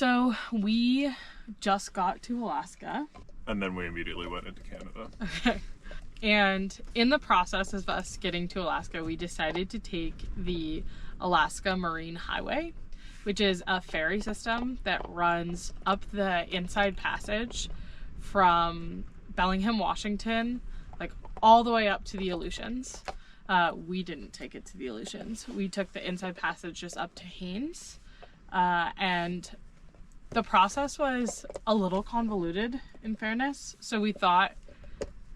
So we just got to Alaska. And then we immediately went into Canada. Okay. And in the process of us getting to Alaska, we decided to take the Alaska Marine Highway, which is a ferry system that runs up the Inside Passage from Bellingham, Washington, like all the way up to the Aleutians. We didn't take it to the Aleutians. We took the Inside Passage just up to Haines. And the process was a little convoluted, in fairness. So we thought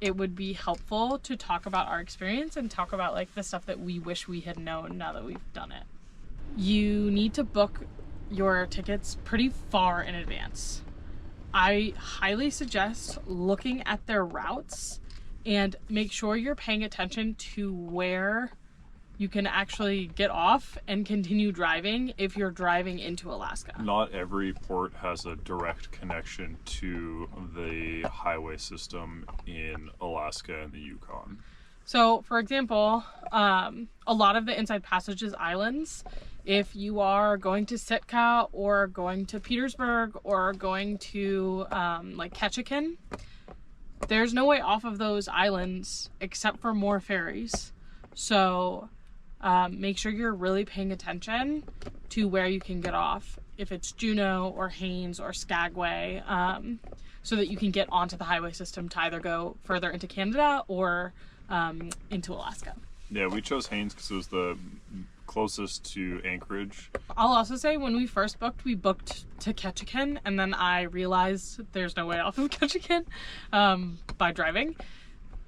it would be helpful to talk about our experience and talk about like the stuff that we wish we had known now that we've done it. You need to book your tickets pretty far in advance. I highly suggest looking at their routes and make sure you're paying attention to where you can actually get off and continue driving if you're driving into Alaska. Not every port has a direct connection to the highway system in Alaska and the Yukon. So, for example, a lot of the Inside Passage is islands. If you are going to Sitka or going to Petersburg or going to like Ketchikan, there's no way off of those islands except for more ferries. So make sure you're really paying attention to where you can get off, if it's Juneau or Haines or Skagway, so that you can get onto the highway system to either go further into Canada or into Alaska. Yeah, we chose Haines because it was the closest to Anchorage. I'll also say when we first booked, we booked to Ketchikan, and then I realized there's no way off of Ketchikan by driving.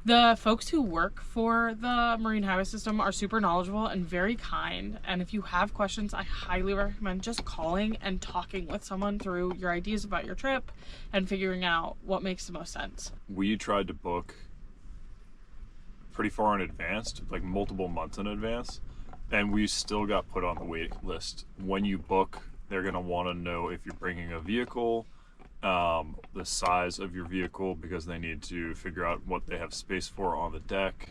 The folks who work for the Marine Highway System are super knowledgeable and very kind. And if you have questions, I highly recommend just calling and talking with someone through your ideas about your trip and figuring out what makes the most sense. We tried to book pretty far in advance, like multiple months in advance, and we still got put on the waiting list. When you book, they're going to want to know if you're bringing a vehicle, the size of your vehicle, because they need to figure out what they have space for on the deck,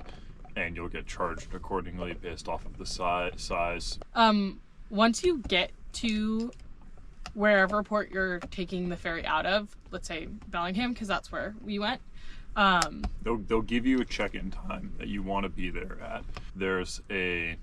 and you'll get charged accordingly based off of the size. Once you get to wherever port you're taking the ferry out of, let's say Bellingham, because that's where we went, they'll give you a check-in time that you want to be there at. There's a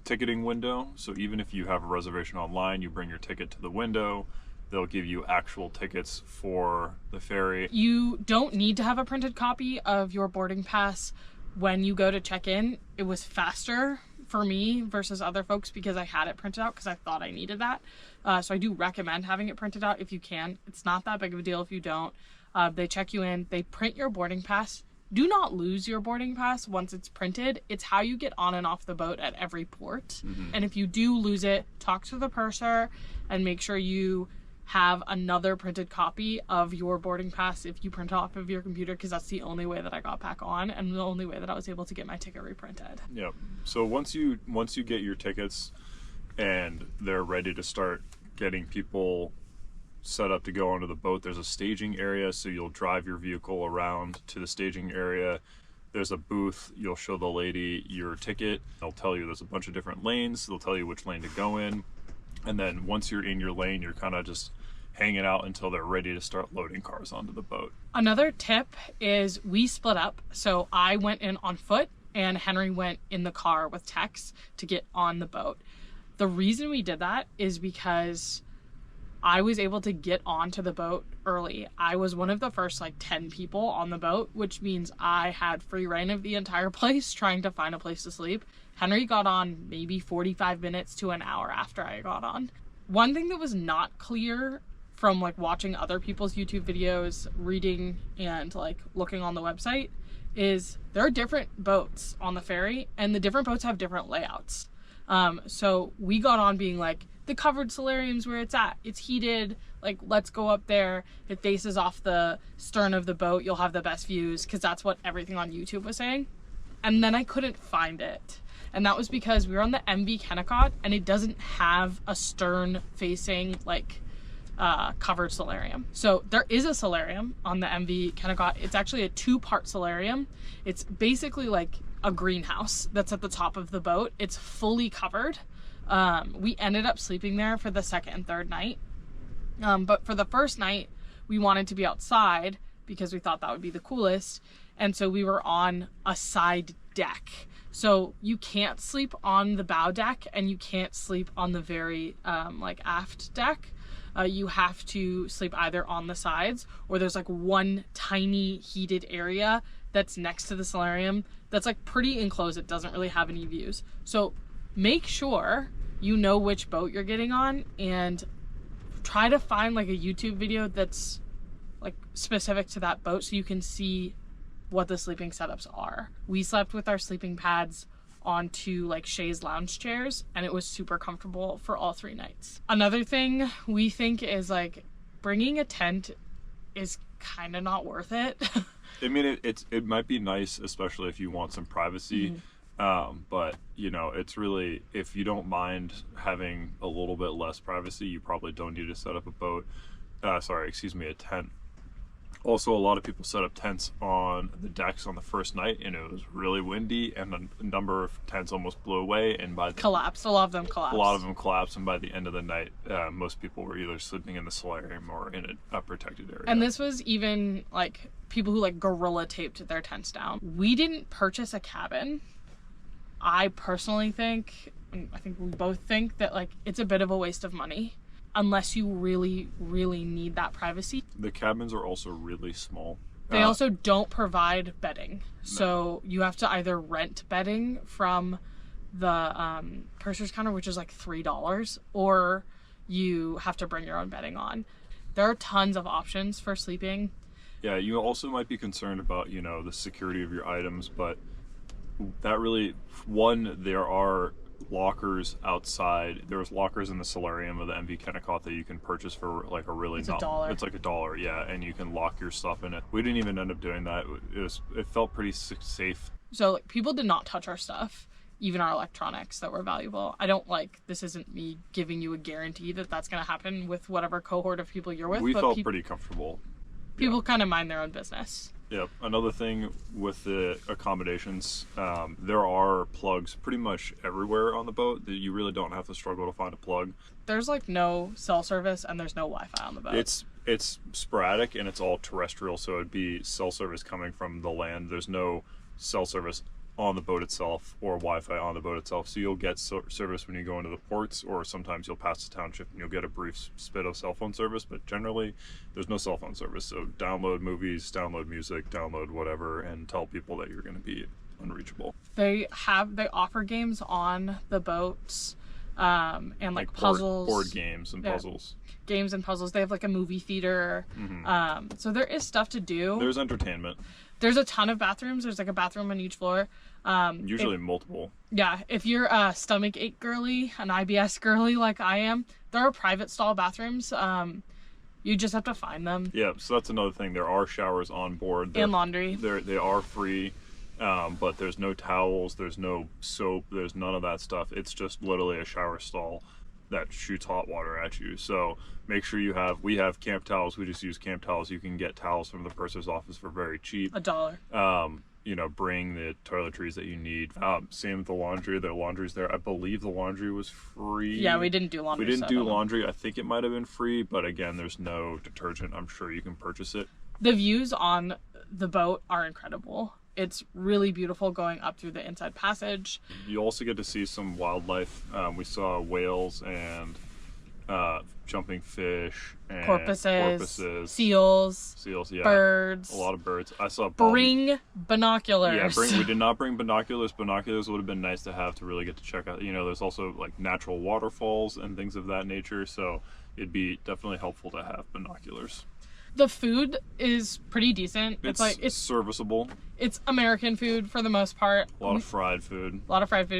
ticketing window, so even if you have a reservation online, you bring your ticket to the window, they'll give you actual tickets for the ferry. You don't need to have a printed copy of your boarding pass when you go to check in. It was faster for me versus other folks because I had it printed out because I thought I needed that. So I do recommend having it printed out if you can. It's not that big of a deal if you don't. They check you in, they print your boarding pass. Do not lose your boarding pass once it's printed. It's how you get on and off the boat at every port. Mm-hmm. And if you do lose it, talk to the purser and make sure you have another printed copy of your boarding pass if you print off of your computer, because that's the only way that I got back on and the only way that I was able to get my ticket reprinted. Yep. So once you get your tickets and they're ready to start getting people set up to go onto the boat, there's a staging area, so you'll drive your vehicle around to the staging area. There's a booth, you'll show the lady your ticket. They'll tell you there's a bunch of different lanes, they'll tell you which lane to go in. And then once you're in your lane, you're kind of just hanging out until they're ready to start loading cars onto the boat. Another tip is we split up. So I went in on foot and Henry went in the car with Tex to get on the boat. The reason we did that is because I was able to get onto the boat early. I was one of the first 10 people on the boat, which means I had free reign of the entire place trying to find a place to sleep. Henry got on maybe 45 minutes to an hour after I got on. One thing that was not clear from watching other people's YouTube videos, reading and looking on the website is there are different boats on the ferry and the different boats have different layouts. So we got on being the covered solarium's where it's at. It's heated. Let's go up there. It faces off the stern of the boat. You'll have the best views, because that's what everything on YouTube was saying. And then I couldn't find it. And that was because we were on the MV Kennecott and it doesn't have a stern facing covered solarium. So there is a solarium on the MV Kennecott. It's actually a 2-part solarium. It's basically a greenhouse that's at the top of the boat. It's fully covered. We ended up sleeping there for the second and third night. But for the first night, we wanted to be outside because we thought that would be the coolest. And so we were on a side deck. So you can't sleep on the bow deck and you can't sleep on the very like aft deck. You have to sleep either on the sides, or there's like one tiny heated area that's next to the solarium that's like pretty enclosed. It doesn't really have any views. So make sure you know which boat you're getting on and try to find like a YouTube video that's like specific to that boat so you can see what the sleeping setups are. We slept with our sleeping pads onto like chaise lounge chairs, and it was super comfortable for all 3 nights. Another thing we think is like bringing a tent is kind of not worth it. I mean, it might be nice, especially if you want some privacy. But you know, it's really, if you don't mind having a little bit less privacy, you probably don't need to set up a tent. Also, a lot of people set up tents on the decks on the first night, and it was really windy, and a number of tents almost blew away, and collapsed. A lot of them collapsed. And by the end of the night, most people were either sleeping in the solarium or in a protected area. And this was even like people who like gorilla taped their tents down. We didn't purchase a cabin. I personally think, and I think we both think, that like it's a bit of a waste of money unless you really, really need that privacy. The cabins are also really small. They also don't provide bedding. So you have to either rent bedding from the purser's counter, which is like $3, or you have to bring your own bedding on. There are tons of options for sleeping. Yeah, you also might be concerned about, you know, the security of your items, but that really, there are lockers outside. There's lockers in the solarium of the MV Kennecott that you can purchase for like a really $1. It's like $1, yeah, and you can lock your stuff in it. We didn't even end up doing that. It felt pretty safe. So like people did not touch our stuff, even our electronics that were valuable. This isn't me giving you a guarantee that that's going to happen with whatever cohort of people you're with. We felt pretty comfortable. People kind of mind their own business. Yep. Another thing with the accommodations, there are plugs pretty much everywhere on the boat. That you really don't have to struggle to find a plug. There's like no cell service and there's no Wi-Fi on the boat. It's sporadic and it's all terrestrial, so it'd be cell service coming from the land. There's no cell service on the boat itself or Wi-Fi on the boat itself. So you'll get service when you go into the ports, or sometimes you'll pass the township and you'll get a brief spit of cell phone service, but generally there's no cell phone service. So download movies, download music, download whatever, and tell people that you're going to be unreachable. They offer games on the boats, and like puzzles. Board games and puzzles. Games and puzzles. They have like a movie theater. So there is stuff to do. There's entertainment. There's a ton of bathrooms. There's like a bathroom on each floor. Usually multiple. Yeah, if you're a stomach ache girly, an IBS girly like I am, there are private stall bathrooms. You just have to find them. Yeah, so that's another thing. There are showers on board. And laundry. They are free, but there's no towels, there's no soap, there's none of that stuff. It's just literally a shower stall that shoots hot water at you. So make sure we have camp towels. We just use camp towels. You can get towels from the purser's office for very cheap. $1. You know, bring the toiletries that you need. Same with the laundry. The laundry's there. I believe the laundry was free. Yeah, we didn't do laundry. We didn't do laundry. I think it might have been free, but again, there's no detergent. I'm sure you can purchase it. The views on the boat are incredible. It's really beautiful going up through the inside passage. You also get to see some wildlife. We saw whales and jumping fish and porpoises, seals, yeah, birds, a lot of birds. I saw bring binoculars. Yeah, we did not bring binoculars. Binoculars would have been nice to have to really get to check out. You know, there's also like natural waterfalls and things of that nature, so it'd be definitely helpful to have binoculars. The food is pretty decent. It's serviceable. It's American food for the most part. A lot of fried food.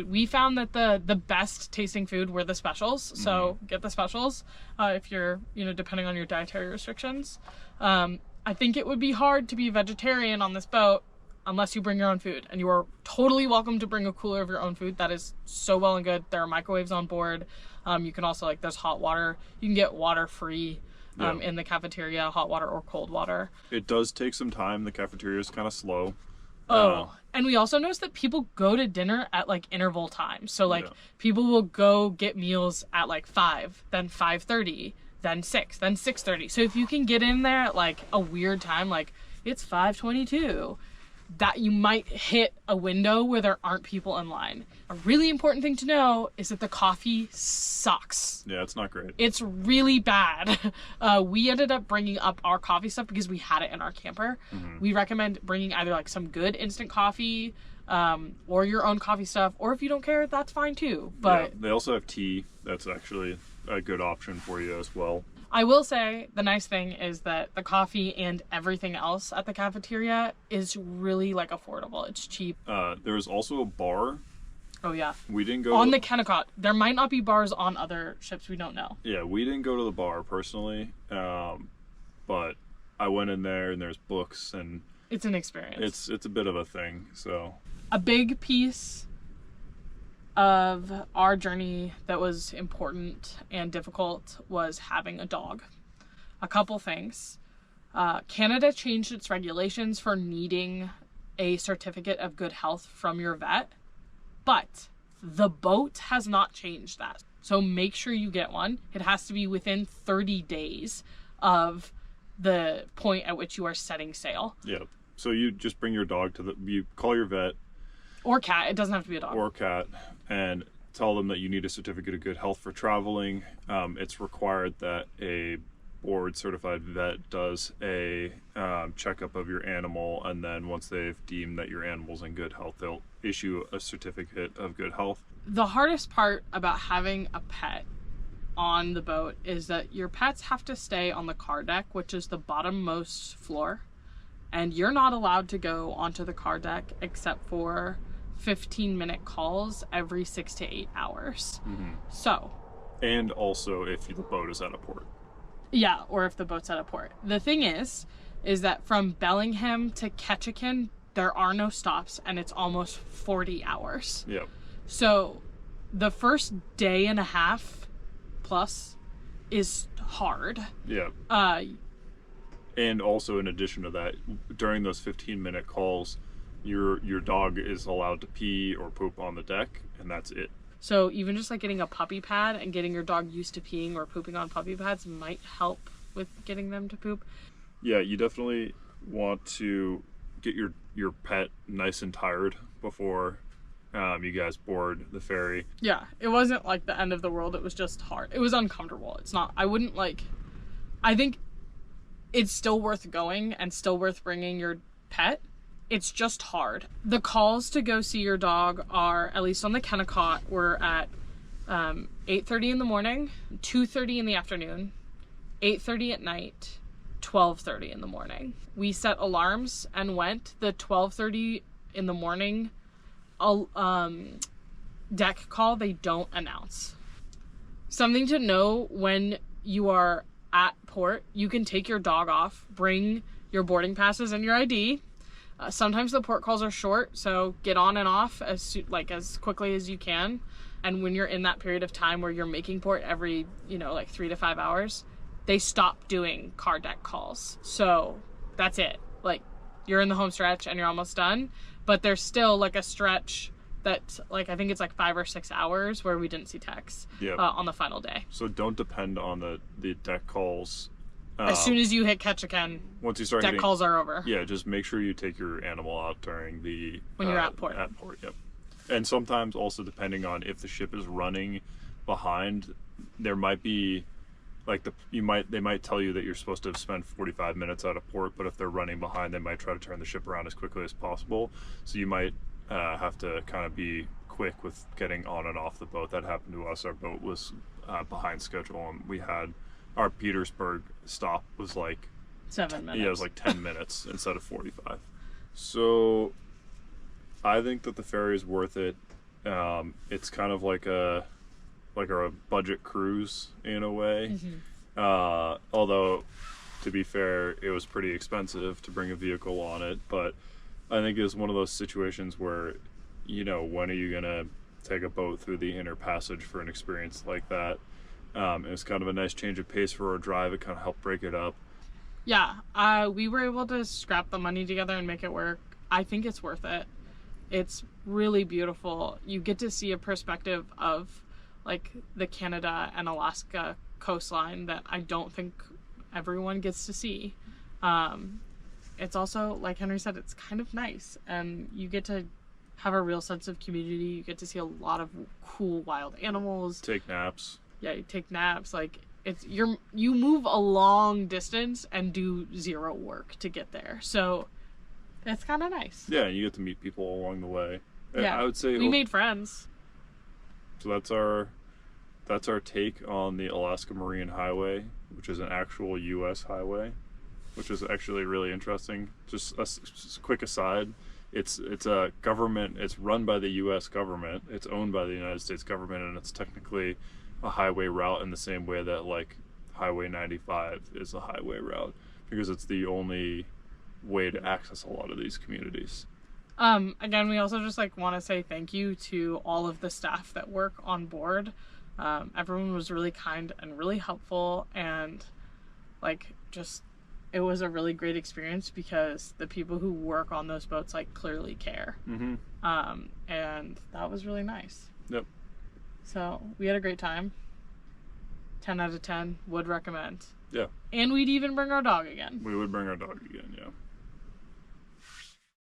We found that the best tasting food were the specials. So get the specials if you're, depending on your dietary restrictions. I think it would be hard to be vegetarian on this boat unless you bring your own food. And you are totally welcome to bring a cooler of your own food. That is so well and good. There are microwaves on board. You can also, there's hot water. You can get water free. In the cafeteria, hot water or cold water. It does take some time. The cafeteria is kind of slow. And we also noticed that people go to dinner at interval times. So people will go get meals at 5, then 5:30, then 6, then 6:30. So if you can get in there at like a weird time, like it's 5:22, that you might hit a window where there aren't people in line. A really important thing to know is that the coffee sucks. Yeah, it's not great. It's really bad. We ended up bringing up our coffee stuff because we had it in our camper. We recommend bringing either like some good instant coffee, or your own coffee stuff, or if you don't care, that's fine too. But yeah, they also have tea. That's actually a good option for you as well. I will say the nice thing is that the coffee and everything else at the cafeteria is really like affordable. It's cheap. There's also a bar. Oh yeah. We didn't go on the Kennecott. There might not be bars on other ships. We don't know. Yeah, we didn't go to the bar personally, but I went in there and there's books and it's an experience. It's a bit of a thing. So a big piece of our journey that was important and difficult was having a dog. A couple things. Canada changed its regulations for needing a certificate of good health from your vet, but the boat has not changed that. So make sure you get one. It has to be within 30 days of the point at which you are setting sail. Yeah. So you just bring your dog you call your vet. Or cat. It doesn't have to be a dog. Or cat, and tell them that you need a certificate of good health for traveling. It's required that a board certified vet does a checkup of your animal, and then once they've deemed that your animal's in good health, they'll issue a certificate of good health. The hardest part about having a pet on the boat is that your pets have to stay on the car deck, which is the bottommost floor, and you're not allowed to go onto the car deck except for 15-minute calls every 6 to 8 hours. So, and also if the boat is at a port. Yeah, or if the boat's at a port. The thing is that from Bellingham to Ketchikan, there are no stops, and it's almost 40 hours. Yep. So the first day and a half plus is hard. Yeah. And also in addition to that, during those 15-minute calls, your dog is allowed to pee or poop on the deck, and that's it. So even just like getting a puppy pad and getting your dog used to peeing or pooping on puppy pads might help with getting them to poop. Yeah, you definitely want to get your pet nice and tired before you guys board the ferry. Yeah, it wasn't like the end of the world. It was just hard. It was uncomfortable. It's not, I think it's still worth going and still worth bringing your pet. It's just hard. The calls to go see your dog are, at least on the Kennecott, were at 8:30 in the morning, 2:30 in the afternoon, 8:30 at night, 12:30 in the morning. We set alarms and went. The 12:30 in the morning deck call, they don't announce. Something to know when you are at port, you can take your dog off, bring your boarding passes and your ID. Sometimes the port calls are short, so get on and off as quickly as you can. And when you're in that period of time where you're making port every, 3 to 5 hours, they stop doing car deck calls. So that's it. You're in the home stretch and you're almost done, but there's still a stretch that I think it's 5 or 6 hours where we didn't see texts. Yep. On the final day. So don't depend on the deck calls. As soon as you hit Ketchikan, once you start deck calls are over. Yeah, just make sure you take your animal out during when you're at port. At port, yep. And sometimes also depending on if the ship is running behind, there might be they might tell you that you're supposed to spend 45 minutes out of port, but if they're running behind, they might try to turn the ship around as quickly as possible. So you might have to kind of be quick with getting on and off the boat. That happened to us. Our boat was behind schedule, and we had our Petersburg stop was 7 minutes. Yeah, it was 10 minutes instead of 45. So I think that the ferry is worth it. It's kind of like a budget cruise in a way. Although, to be fair, it was pretty expensive to bring a vehicle on it. But I think it's one of those situations where, when are you going to take a boat through the inner passage for an experience like that? It's kind of a nice change of pace for our drive. It kind of helped break it up. Yeah, we were able to scrap the money together and make it work. I think it's worth it. It's really beautiful. You get to see a perspective of the Canada and Alaska coastline that I don't think everyone gets to see. It's also, like Henry said, it's kind of nice, and you get to have a real sense of community. You get to see a lot of cool wild animals. Take naps. Yeah, you take naps. Like, you move a long distance and do zero work to get there. So it's kind of nice. Yeah, you get to meet people along the way. Yeah, I would say we made friends. So that's our take on the Alaska Marine Highway, which is an actual U.S. highway, which is actually really interesting. Just a quick aside. It's a government. It's run by the U.S. government. It's owned by the United States government, and it's technically a highway route in the same way that like Highway 95 is a highway route, because it's the only way to access a lot of these communities. Again, we also just like want to say thank you to all of the staff that work on board. Everyone was really kind and really helpful, and like just it was a really great experience because the people who work on those boats like clearly care. Mm-hmm. And that was really nice. Yep. So we had a great time. 10 out of 10, would recommend. Yeah. And we'd even bring our dog again. We would bring our dog again, yeah.